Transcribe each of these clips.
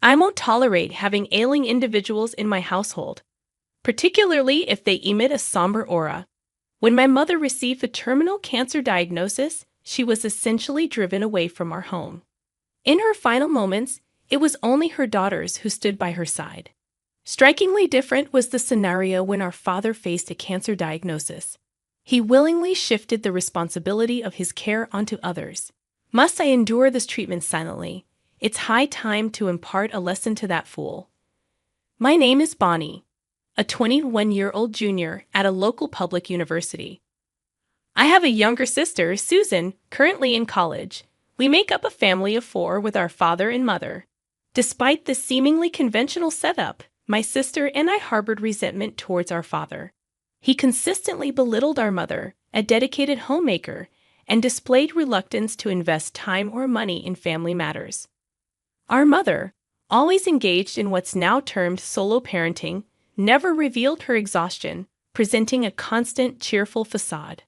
I won't tolerate having ailing individuals in my household, particularly if they emit a somber aura. When my mother received a terminal cancer diagnosis, she was essentially driven away from our home. In her final moments, it was only her daughters who stood by her side. Strikingly different was the scenario when our father faced a cancer diagnosis. He willingly shifted the responsibility of his care onto others. Must I endure this treatment silently? It's high time to impart a lesson to that fool. My name is Bonnie, a 21-year-old junior at a local public university. I have a younger sister, Susan, currently in college. We make up a family of 4 with our father and mother. Despite this seemingly conventional setup, my sister and I harbored resentment towards our father. He consistently belittled our mother, a dedicated homemaker, and displayed reluctance to invest time or money in family matters. Our mother, always engaged in what's now termed solo parenting, never revealed her exhaustion, presenting a constant, cheerful facade.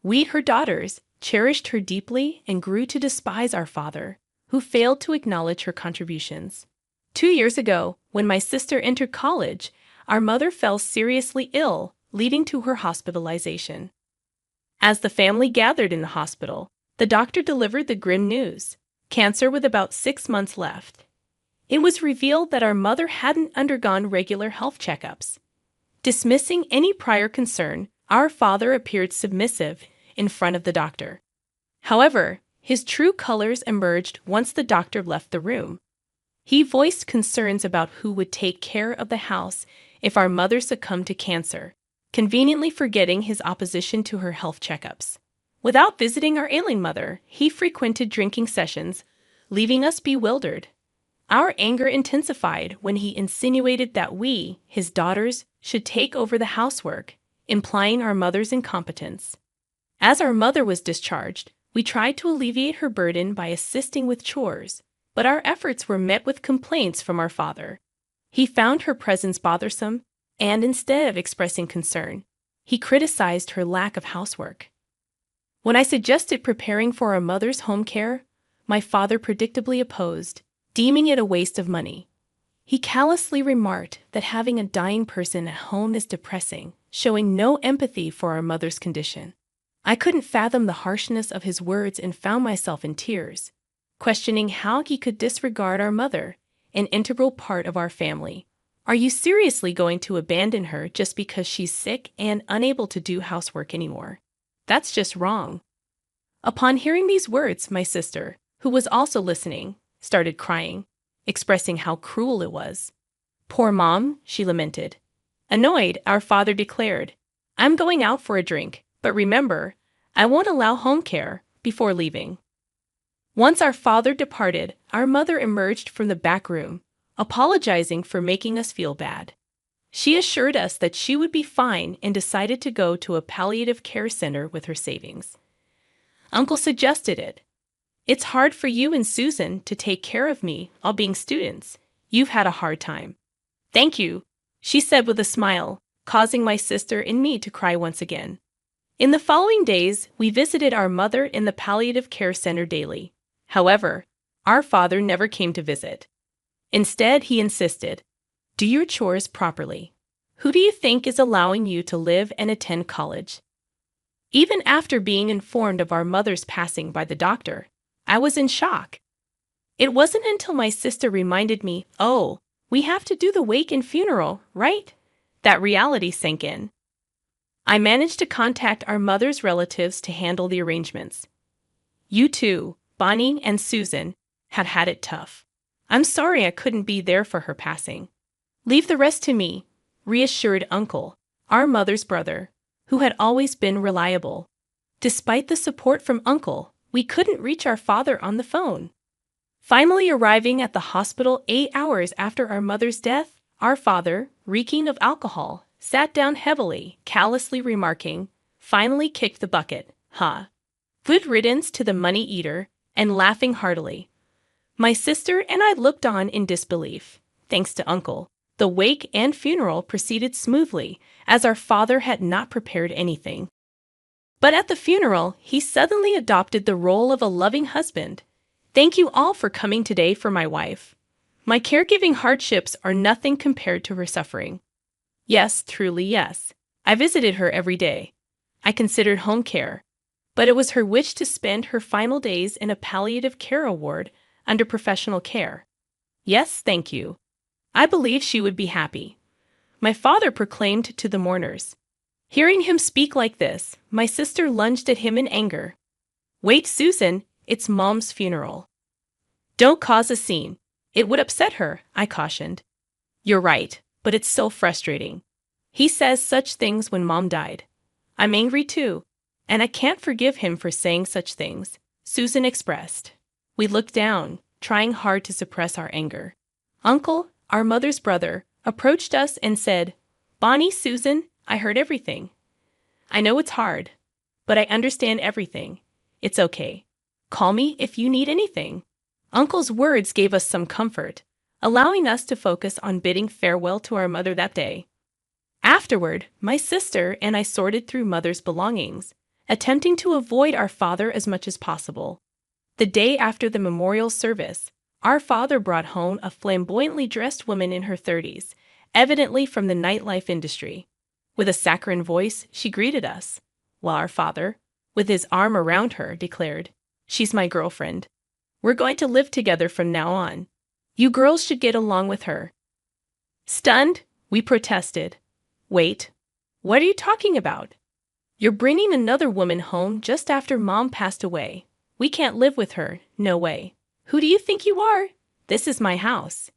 We, her daughters, cherished her deeply and grew to despise our father, who failed to acknowledge her contributions. 2 years ago, when my sister entered college, our mother fell seriously ill, leading to her hospitalization. As the family gathered in the hospital, the doctor delivered the grim news: cancer with about 6 months left. It was revealed that our mother hadn't undergone regular health checkups. Dismissing any prior concern, our father appeared submissive in front of the doctor. However, his true colors emerged once the doctor left the room. He voiced concerns about who would take care of the house if our mother succumbed to cancer, conveniently forgetting his opposition to her health checkups. Without visiting our ailing mother, he frequented drinking sessions, leaving us bewildered. Our anger intensified when he insinuated that we, his daughters, should take over the housework, implying our mother's incompetence. As our mother was discharged, we tried to alleviate her burden by assisting with chores, but our efforts were met with complaints from our father. He found her presence bothersome, and instead of expressing concern, he criticized her lack of housework. When I suggested preparing for our mother's home care, my father predictably opposed, deeming it a waste of money. He callously remarked that having a dying person at home is depressing, showing no empathy for our mother's condition. I couldn't fathom the harshness of his words and found myself in tears, questioning how he could disregard our mother, an integral part of our family. Are you seriously going to abandon her just because she's sick and unable to do housework anymore? That's just wrong. Upon hearing these words, my sister, who was also listening, started crying, expressing how cruel it was. Poor Mom, she lamented. Annoyed, our father declared, I'm going out for a drink, but remember, I won't allow home care before leaving. Once our father departed, our mother emerged from the back room, apologizing for making us feel bad. She assured us that she would be fine and decided to go to a palliative care center with her savings. Uncle suggested it. It's hard for you and Susan to take care of me, all being students. You've had a hard time. Thank you, she said with a smile, causing my sister and me to cry once again. In the following days, we visited our mother in the palliative care center daily. However, our father never came to visit. Instead, he insisted, do your chores properly. Who do you think is allowing you to live and attend college? Even after being informed of our mother's passing by the doctor, I was in shock. It wasn't until my sister reminded me, oh, we have to do the wake and funeral, right? That reality sank in. I managed to contact our mother's relatives to handle the arrangements. You two, Bonnie and Susan, had it tough. I'm sorry I couldn't be there for her passing. Leave the rest to me, reassured Uncle, our mother's brother, who had always been reliable. Despite the support from Uncle, we couldn't reach our father on the phone. Finally arriving at the hospital 8 hours after our mother's death, our father, reeking of alcohol, sat down heavily, callously remarking, finally kicked the bucket, huh? Good riddance to the money-eater, and laughing heartily. My sister and I looked on in disbelief. Thanks to Uncle, the wake and funeral proceeded smoothly, as our father had not prepared anything. But at the funeral, he suddenly adopted the role of a loving husband. Thank you all for coming today for my wife. My caregiving hardships are nothing compared to her suffering. Yes, truly yes. I visited her every day. I considered home care. But it was her wish to spend her final days in a palliative care ward under professional care. Yes, thank you. I believe she would be happy. My father proclaimed to the mourners. Hearing him speak like this, my sister lunged at him in anger. Wait, Susan, it's Mom's funeral. Don't cause a scene. It would upset her, I cautioned. You're right, but it's so frustrating. He says such things when Mom died. I'm angry too, and I can't forgive him for saying such things, Susan expressed. We looked down, trying hard to suppress our anger. Uncle, our mother's brother, approached us and said, Bonnie, Susan, I heard everything. I know it's hard, but I understand everything. It's okay. Call me if you need anything. Uncle's words gave us some comfort, allowing us to focus on bidding farewell to our mother that day. Afterward, my sister and I sorted through Mother's belongings, attempting to avoid our father as much as possible. The day after the memorial service, our father brought home a flamboyantly dressed woman in her 30s, evidently from the nightlife industry. With a saccharine voice, she greeted us, while our father, with his arm around her, declared, She's my girlfriend. We're going to live together from now on. You girls should get along with her. Stunned, we protested. Wait, what are you talking about? You're bringing another woman home just after Mom passed away. We can't live with her, no way. Who do you think you are? This is my house.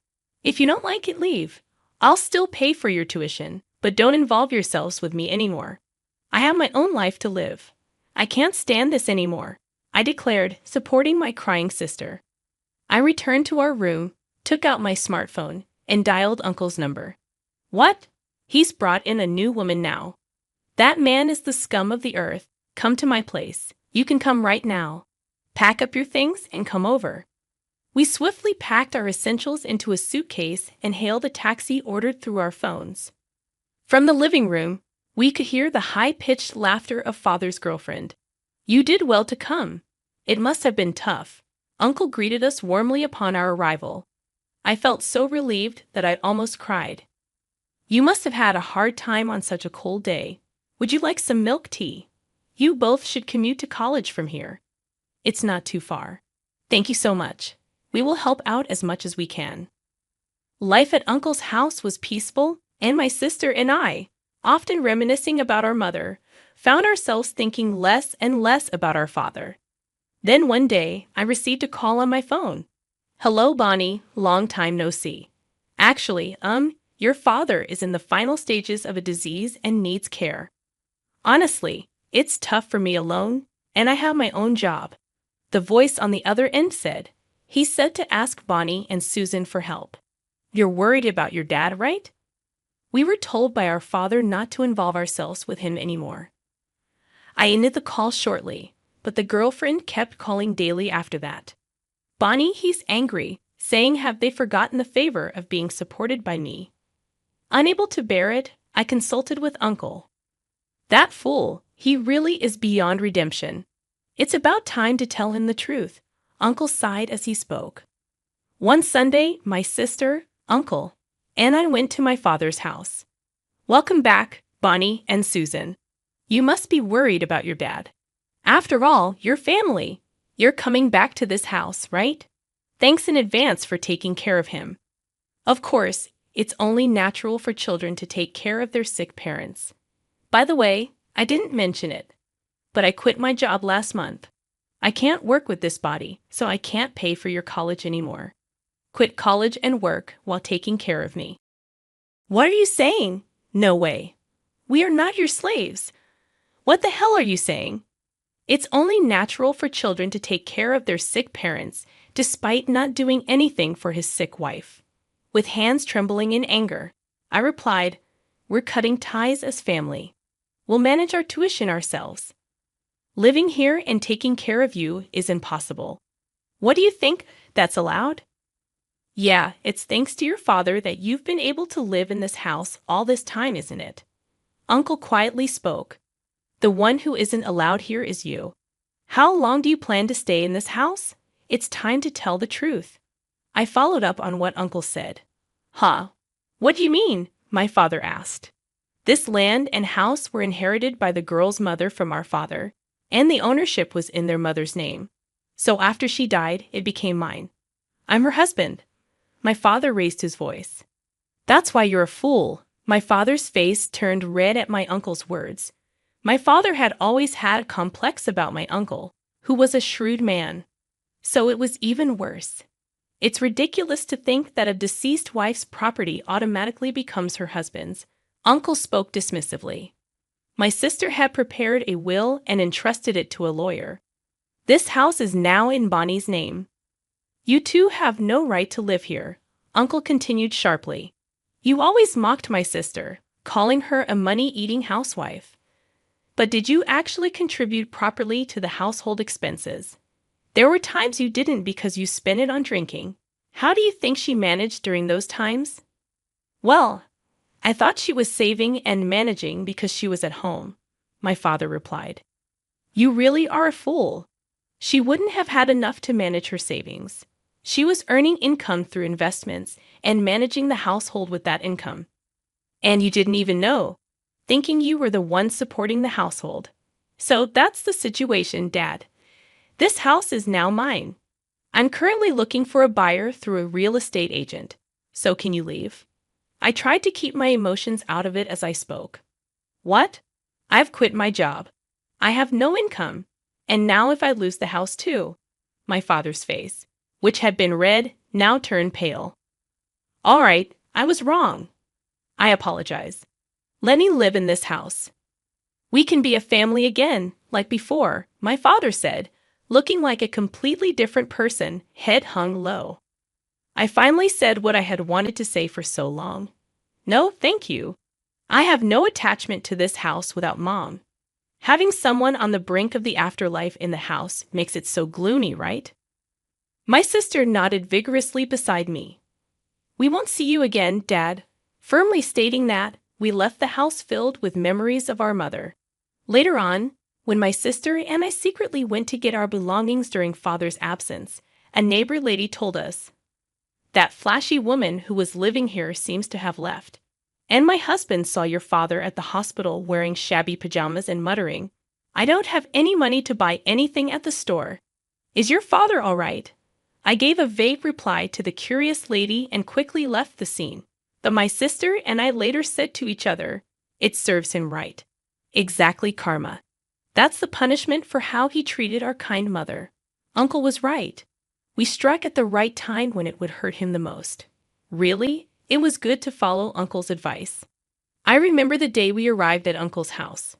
If you don't like it, leave. I'll still pay for your tuition, but don't involve yourselves with me anymore. I have my own life to live. I can't stand this anymore, I declared, supporting my crying sister. I returned to our room, took out my smartphone, and dialed Uncle's number. What? He's brought in a new woman now. That man is the scum of the earth. Come to my place. You can come right now. Pack up your things and come over. We swiftly packed our essentials into a suitcase and hailed a taxi ordered through our phones. From the living room, we could hear the high-pitched laughter of Father's girlfriend. You did well to come. It must have been tough. Uncle greeted us warmly upon our arrival. I felt so relieved that I almost cried. You must have had a hard time on such a cold day. Would you like some milk tea? You both should commute to college from here. It's not too far. Thank you so much. We will help out as much as we can. Life at Uncle's house was peaceful, and my sister and I, often reminiscing about our mother, found ourselves thinking less and less about our father. Then one day, I received a call on my phone. Hello, Bonnie, long time no see. Actually, your father is in the final stages of a disease and needs care. Honestly, it's tough for me alone, and I have my own job. The voice on the other end said, He said to ask Bonnie and Susan for help. You're worried about your dad, right? We were told by our father not to involve ourselves with him anymore. I ended the call shortly, but the girlfriend kept calling daily after that. Bonnie, he's angry, saying have they forgotten the favor of being supported by me. Unable to bear it, I consulted with Uncle. That fool, he really is beyond redemption. It's about time to tell him the truth, Uncle sighed as he spoke. One Sunday, my sister, Uncle, and I went to my father's house. Welcome back, Bonnie and Susan. You must be worried about your dad. After all, you're family. You're coming back to this house, right? Thanks in advance for taking care of him. Of course, it's only natural for children to take care of their sick parents. By the way, I didn't mention it, but I quit my job last month. I can't work with this body, so I can't pay for your college anymore. Quit college and work while taking care of me. What are you saying? No way. We are not your slaves. What the hell are you saying? It's only natural for children to take care of their sick parents, despite not doing anything for his sick wife. With hands trembling in anger, I replied, We're cutting ties as family. We'll manage our tuition ourselves. Living here and taking care of you is impossible. What do you think? That's allowed? Yeah, it's thanks to your father that you've been able to live in this house all this time, isn't it? Uncle quietly spoke. The one who isn't allowed here is you. How long do you plan to stay in this house? It's time to tell the truth. I followed up on what Uncle said. Huh? What do you mean? My father asked. This land and house were inherited by the girl's mother from our father, and the ownership was in their mother's name. So after she died, it became mine. I'm her husband. My father raised his voice. That's why you're a fool. My father's face turned red at my uncle's words. My father had always had a complex about my uncle, who was a shrewd man. So it was even worse. It's ridiculous to think that a deceased wife's property automatically becomes her husband's. Uncle spoke dismissively. My sister had prepared a will and entrusted it to a lawyer. This house is now in Bonnie's name. You two have no right to live here, Uncle continued sharply. You always mocked my sister, calling her a money-eating housewife. But did you actually contribute properly to the household expenses? There were times you didn't because you spent it on drinking. How do you think she managed during those times? Well, I thought she was saving and managing because she was at home, my father replied. You really are a fool. She wouldn't have had enough to manage her savings. She was earning income through investments and managing the household with that income. And you didn't even know, thinking you were the one supporting the household. So that's the situation, Dad. This house is now mine. I'm currently looking for a buyer through a real estate agent. So can you leave? I tried to keep my emotions out of it as I spoke. What? I've quit my job. I have no income. And now if I lose the house too? My father's face, which had been red, now turned pale. All right, I was wrong. I apologize. Let me live in this house. We can be a family again, like before, my father said, looking like a completely different person, head hung low. I finally said what I had wanted to say for so long. No, thank you. I have no attachment to this house without Mom. Having someone on the brink of the afterlife in the house makes it so gloomy, right? My sister nodded vigorously beside me. We won't see you again, Dad, firmly stating that we left the house filled with memories of our mother. Later on, when my sister and I secretly went to get our belongings during Father's absence, a neighbor lady told us, that flashy woman who was living here seems to have left. And my husband saw your father at the hospital wearing shabby pajamas and muttering, I don't have any money to buy anything at the store. Is your father all right? I gave a vague reply to the curious lady and quickly left the scene. But my sister and I later said to each other, it serves him right. Exactly karma. That's the punishment for how he treated our kind mother. Uncle was right. We struck at the right time when it would hurt him the most. Really, it was good to follow Uncle's advice. I remember the day we arrived at Uncle's house.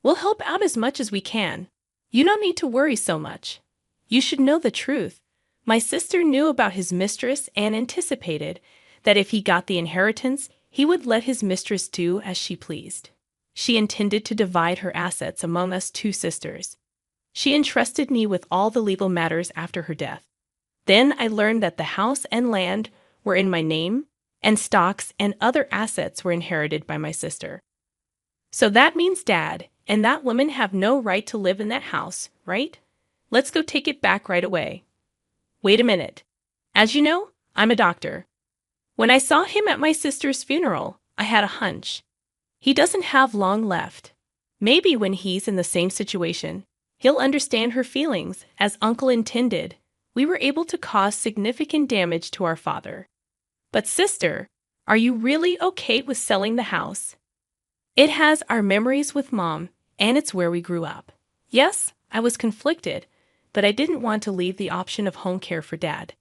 We'll help out as much as we can. You don't need to worry so much. You should know the truth. My sister knew about his mistress and anticipated that if he got the inheritance, he would let his mistress do as she pleased. She intended to divide her assets among us two sisters. She entrusted me with all the legal matters after her death. Then I learned that the house and land were in my name, and stocks and other assets were inherited by my sister. So that means Dad and that woman have no right to live in that house, right? Let's go take it back right away. Wait a minute. As you know, I'm a doctor. When I saw him at my sister's funeral, I had a hunch. He doesn't have long left. Maybe when he's in the same situation, he'll understand her feelings as Uncle intended. We were able to cause significant damage to our father. But sister, are you really okay with selling the house? It has our memories with Mom, and it's where we grew up. Yes, I was conflicted, but I didn't want to leave the option of home care for Dad.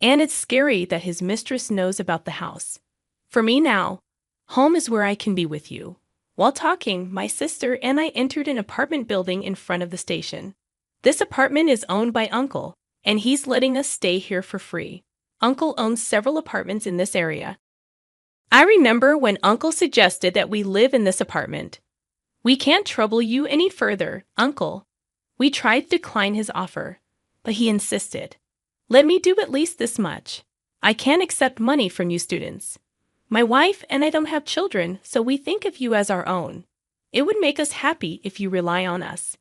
And it's scary that his mistress knows about the house. For me now, home is where I can be with you. While talking, my sister and I entered an apartment building in front of the station. This apartment is owned by Uncle, and he's letting us stay here for free. Uncle owns several apartments in this area. I remember when Uncle suggested that we live in this apartment. We can't trouble you any further, Uncle. We tried to decline his offer, but he insisted. Let me do at least this much. I can't accept money from you students. My wife and I don't have children, so we think of you as our own. It would make us happy if you rely on us.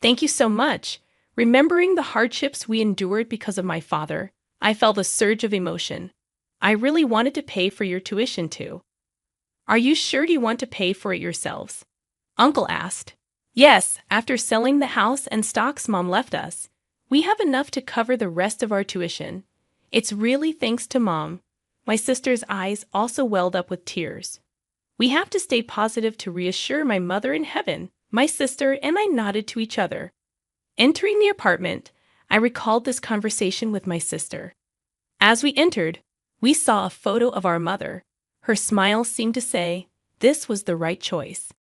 Thank you so much. Remembering the hardships we endured because of my father, I felt a surge of emotion. I really wanted to pay for your tuition too. Are you sure you want to pay for it yourselves? Uncle asked. Yes, after selling the house and stocks Mom left us, we have enough to cover the rest of our tuition. It's really thanks to Mom. My sister's eyes also welled up with tears. We have to stay positive to reassure my mother in heaven. My sister and I nodded to each other. Entering the apartment, I recalled this conversation with my sister. As we entered, we saw a photo of our mother. Her smile seemed to say, this was the right choice.